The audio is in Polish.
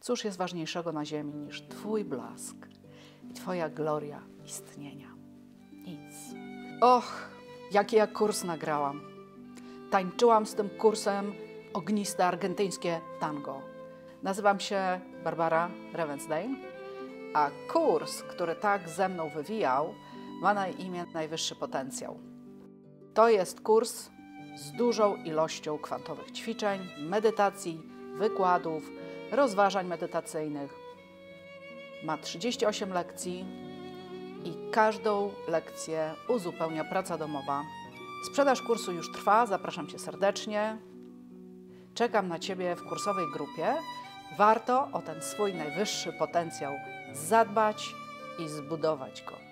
Cóż jest ważniejszego na ziemi niż Twój blask i Twoja gloria istnienia? Nic. Och, jaki ja kurs nagrałam. Tańczyłam z tym kursem ogniste argentyńskie tango. Nazywam się Barbara Ravensdale, a kurs, który tak ze mną wywijał, ma na imię Najwyższy Potencjał. To jest kurs z dużą ilością kwantowych ćwiczeń, medytacji, wykładów, rozważań medytacyjnych. Ma 38 lekcji i każdą lekcję uzupełnia praca domowa. Sprzedaż kursu już trwa, zapraszam Cię serdecznie. Czekam na Ciebie w kursowej grupie. Warto o ten swój najwyższy potencjał zadbać i zbudować go.